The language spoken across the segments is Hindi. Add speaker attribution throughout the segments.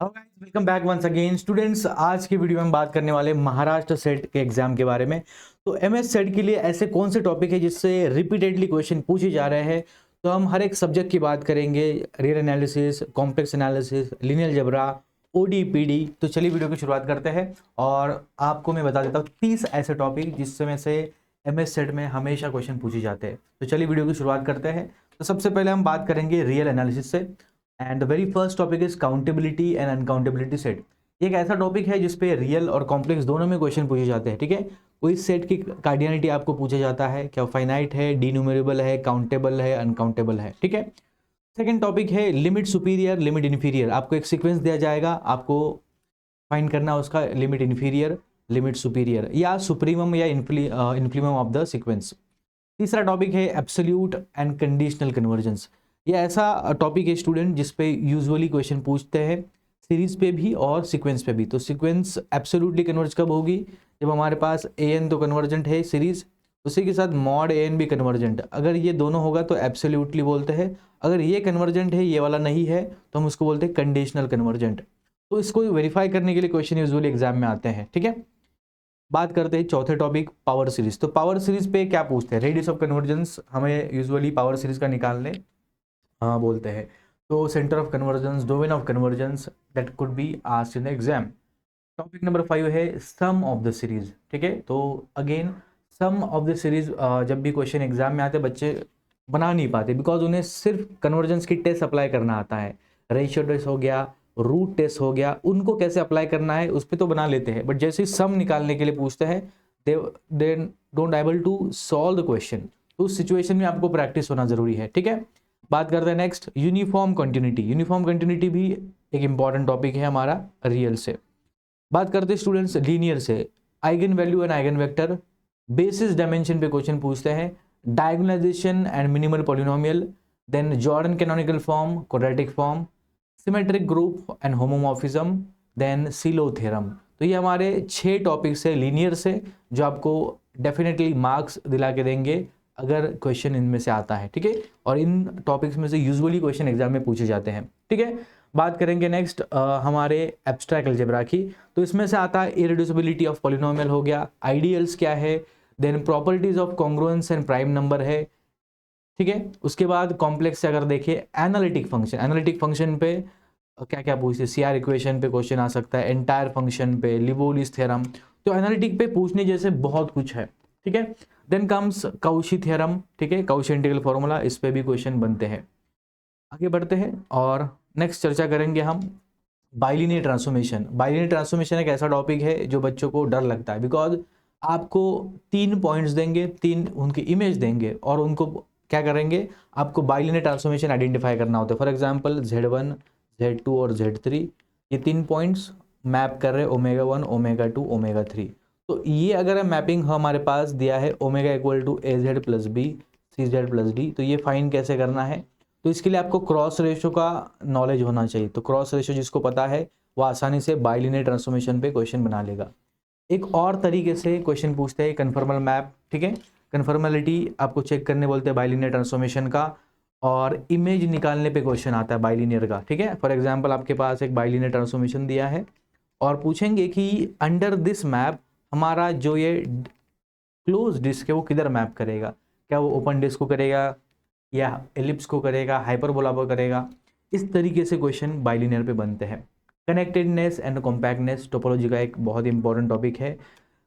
Speaker 1: Welcome back once again students. आज की वीडियो में बात करने वाले महाराष्ट्र सेट के एग्जाम के बारे में। तो एमएस सेट के लिए ऐसे कौन से टॉपिक है जिससे रिपीटेडली क्वेश्चन पूछे जा रहे हैं। तो हम हर एक सब्जेक्ट की बात करेंगे, real analysis, complex analysis, linear algebra, O D P D. तो चलिए वीडियो की शुरुआत करते हैं और आपको मैं बता देता हूँ 30 ऐसे टॉपिक जिसमें से एमएस सेट में हमेशा क्वेश्चन पूछे जाते हैं। तो चलिए वीडियो की शुरुआत करते हैं। तो सबसे पहले हम बात करेंगे रियल एनालिसिस से। And the very first topic is countability and uncountability set. एक ऐसा टॉपिक है जिसपे रियल और कॉम्प्लेक्स दोनों में क्वेश्चन पूछे जाते हैं। ठीक है, कोई सेट की कार्डियनिटी आपको पूछा जाता है, क्या फाइनाइट है, डिन्यूमरेबल है, काउंटेबल है, अनकाउंटेबल है। ठीक है। सेकंड टॉपिक है लिमिट सुपीरियर, लिमिट इन्फीरियर। आपको एक सीक्वेंस दिया जाएगा, आपको फाइंड करना उसका लिमिट इन्फीरियर, लिमिट सुपीरियर या सुप्रीमम या इन्फीमम ऑफ द सीक्वेंस। तीसरा टॉपिक है एब्सोल्यूट एंड कंडीशनल कन्वर्जेंस। ये ऐसा टॉपिक है स्टूडेंट जिसपे यूजुअली क्वेश्चन पूछते हैं, सीरीज पे भी और सीक्वेंस पे भी। तो सीक्वेंस एब्सोल्युटली कन्वर्ज कब होगी, जब हमारे पास ए एन तो कन्वर्जेंट है सीरीज, उसी के साथ मॉड ए एन भी कन्वर्जेंट। अगर ये दोनों होगा तो एब्सोल्युटली बोलते हैं, अगर ये कन्वर्जेंट है ये वाला नहीं है तो हम उसको बोलते हैं कंडीशनल कन्वर्जेंट। तो इसको वेरीफाई करने के लिए क्वेश्चन यूजुअली एग्जाम में आते हैं। ठीक है। बात करते हैं चौथे टॉपिक पावर सीरीज। तो पावर सीरीज पे क्या पूछते हैं, रेडियस ऑफ कन्वर्जेंस हमें यूजुअली पावर सीरीज का निकालने हाँ बोलते हैं। तो centre of convergence, domain of convergence, that could be asked in the exam. Topic number 5 है सम ऑफ द सीरीज। ठीक है, तो again sum of the series जब भी क्वेश्चन एग्जाम में आते हैं बच्चे बना नहीं पाते, बिकॉज उन्हें सिर्फ कन्वर्जेंस की टेस्ट अप्लाई करना आता है। रेशियो टेस्ट हो गया, रूट टेस्ट हो गया, उनको कैसे अप्लाई करना है उस पर तो बना लेते हैं, बट जैसे सम निकालने के लिए पूछते हैं they don't able to solve the question. तो उस सिचुएशन में आपको प्रैक्टिस होना जरूरी है। ठीक है। बात करते हैं next uniform continuity. Uniform continuity भी एक इंपॉर्टेंट टॉपिक है हमारा रियल से। बात करते हैं स्टूडेंट्स लीनियर से। Eigen value and eigen vector, basis dimension पे क्वेश्चन पूछते हैं, diagonalization and minimal polynomial, then Jordan canonical form, quadratic form, symmetric group and homomorphism, then Sylow theorem. तो ये हमारे 6 टॉपिक्स है लीनियर से जो आपको डेफिनेटली मार्क्स दिला के देंगे अगर क्वेश्चन इनमें से आता है। ठीक है, और इन टॉपिक्स में से यूजुअली क्वेश्चन एग्जाम में पूछे जाते हैं। ठीक है। बात करेंगे नेक्स्ट हमारे एब्स्ट्रैक्ट अलजेब्रा की। तो इसमें से आता है इरेड्यूसिबिलिटी ऑफ पॉलिनोमियल हो गया, आइडियल्स क्या है, then properties of congruence and prime number है। ठीक है। उसके बाद कॉम्प्लेक्स से अगर देखिए एनालिटिक फंक्शन, एनालिटिक फंक्शन पे क्या क्या पूछते हैं, सीआर इक्वेशन पे क्वेश्चन आ सकता है, एंटायर फंक्शन पे, लिबोलिस थ्योरम। तो एनालिटिक पे पूछने जैसे बहुत कुछ है। ठीक है। Then comes Cauchy theorem. ठीक है, काउशी इंटीग्रल फॉर्मूला, इस पे भी क्वेश्चन बनते हैं। आगे बढ़ते हैं और नेक्स्ट चर्चा करेंगे हम बाइलिनियर ट्रांसफॉर्मेशन। बाइलिनियर ट्रांसफॉर्मेशन एक ऐसा टॉपिक है जो बच्चों को डर लगता है, बिकॉज आपको 3 पॉइंट्स देंगे, 3 उनकी इमेज देंगे और उनको क्या करेंगे, आपको बाइलिनियर ट्रांसफॉर्मेशन आइडेंटिफाई करना होता है। फॉर एग्जांपल Z1, Z2 और Z3, ये 3 पॉइंट्स मैप कर रहे ओमेगा 1, ओमेगा 2, ओमेगा 3। तो ये अगर मैपिंग हमारे पास दिया है omega equal to AZ plus B, CZ plus D, तो ये फाइन कैसे करना है। तो इसके लिए आपको क्रॉस रेशो का नॉलेज होना चाहिए। तो क्रॉस रेशो जिसको पता है वो आसानी से बाइलिनियर ट्रांसफॉर्मेशन पे क्वेश्चन बना लेगा। एक और तरीके से क्वेश्चन पूछते हैं कन्फर्मल मैप। ठीक है, कन्फर्मेलिटी आपको चेक करने बोलते हैं बाइलिनियर ट्रांसफॉर्मेशन का, और इमेज निकालने पे क्वेश्चन आता है बाइलिनियर का। ठीक है, फॉर एग्जांपल आपके पास एक बाइलिनियर ट्रांसफॉर्मेशन दिया है और पूछेंगे कि अंडर दिस मैप हमारा जो ये क्लोज डिस्क है वो किधर मैप करेगा, क्या वो ओपन डिस्क को करेगा या एलिप्स को करेगा, हाइपरबोला को करेगा। इस तरीके से क्वेश्चन बाइलिनियर पे बनते हैं। कनेक्टेडनेस एंड कॉम्पैक्टनेस टोपोलॉजी का एक बहुत इंपॉर्टेंट टॉपिक है।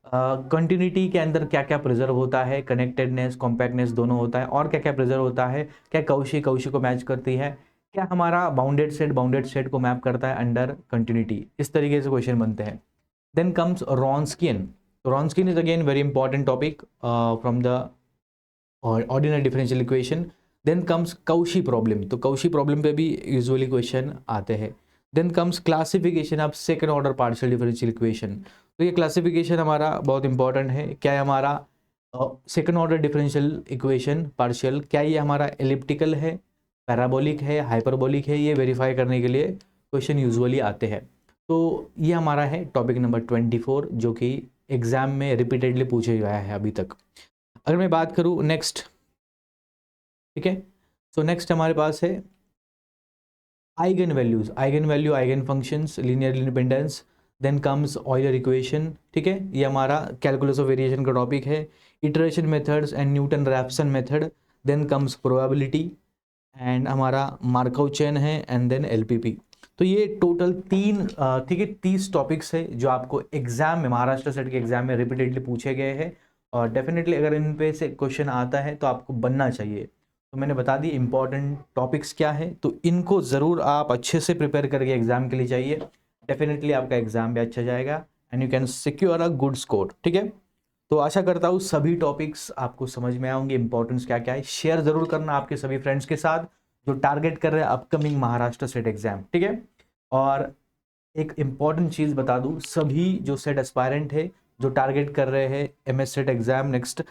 Speaker 1: कंटिन्यूटी के अंदर क्या क्या प्रिजर्व होता है, कनेक्टेडनेस कॉम्पैक्टनेस दोनों होता है, और क्या क्या प्रिजर्व होता है, क्या कौशी कौशी को मैच करती है, क्या हमारा बाउंडेड सेट को मैप करता है अंडर कंटिन्यूटी। इस तरीके से क्वेश्चन बनते हैं। Then comes Wronskian. Wronskian is again very important topic from the ordinary differential equation. Then comes Cauchy problem. तो कौशी प्रॉब्लम पे भी यूजुअली क्वेश्चन आते हैं। Then comes classification of second order partial differential equation. तो ये क्लासिफिकेशन हमारा बहुत इंपॉर्टेंट है। क्या है हमारा second order differential equation partial, क्या ये हमारा एलिप्टिकल है, पैराबोलिक है, हाइपरबोलिक है, ये वेरीफाई करने के लिए क्वेश्चन यूजुअली आते हैं। तो ये हमारा है टॉपिक नंबर 24 जो कि एग्जाम में रिपीटेडली पूछे गया है अभी तक। अगर मैं बात करूँ नेक्स्ट, ठीक है, सो नेक्स्ट हमारे पास है eigen values, eigen value, eigen functions, linear independence, then comes Euler equation, ठीक है, ये हमारा कैलकुलस ऑफ वेरिएशन का टॉपिक है, iteration methods and Newton Raphson method, then comes probability and हमारा मार्कआउट चेन है, एंड देन एलपीपी। तो ये टोटल तीन ठीक है 30 टॉपिक्स है जो आपको एग्जाम में, महाराष्ट्र सेट के एग्जाम में रिपीटेडली पूछे गए हैं, और डेफिनेटली अगर इन पे से क्वेश्चन आता है तो आपको बनना चाहिए। तो मैंने बता दी इंपॉर्टेंट टॉपिक्स क्या है, तो इनको ज़रूर आप अच्छे से प्रिपेयर करके एग्जाम के लिए चाहिए, डेफिनेटली आपका एग्जाम भी अच्छा जाएगा and you can secure a good score, ठीक है। तो आशा करता हूँ सभी टॉपिक्स आपको समझ में आएंगे, इंपॉर्टेंस क्या क्या है, शेयर जरूर करना आपके सभी फ्रेंड्स के साथ जो टारगेट कर रहे हैं अपकमिंग महाराष्ट्र सेट एग्जाम, ठीक है। और एक इंपॉर्टेंट चीज़ बता दूं, सभी जो सेट एस्पायरेंट है जो टारगेट कर रहे हैं एमएस सेट एग्जाम नेक्स्ट,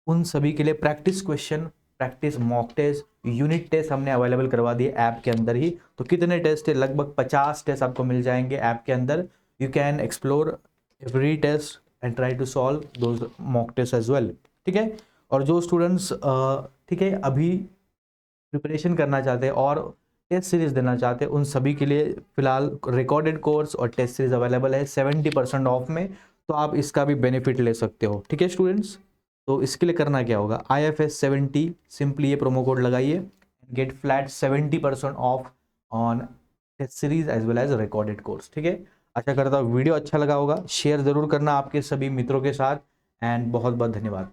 Speaker 1: उन सभी के लिए practice question, practice mock test, unit test हमने अवेलेबल करवा दिए ऐप के अंदर ही। तो कितने टेस्ट है, लगभग 50 टेस्ट आपको मिल जाएंगे ऐप के अंदर। You can explore every test and try to solve those mock test as well, ठीक है। और जो स्टूडेंट्स ठीक है अभी प्रिपरेशन करना चाहते हैं और टेस्ट सीरीज देना चाहते हैं, उन सभी के लिए फिलहाल रिकॉर्डेड कोर्स और टेस्ट सीरीज अवेलेबल है 70% ऑफ में, तो आप इसका भी बेनिफिट ले सकते हो, ठीक है स्टूडेंट्स। तो इसके लिए करना क्या होगा, IFS 70 सिंपली ये प्रोमो कोड लगाइए, get flat 70% off on test series as well as recorded course, ठीक है। आशा करता हूँ वीडियो अच्छा लगा होगा, शेयर जरूर करना आपके सभी मित्रों के साथ, एंड बहुत बहुत धन्यवाद।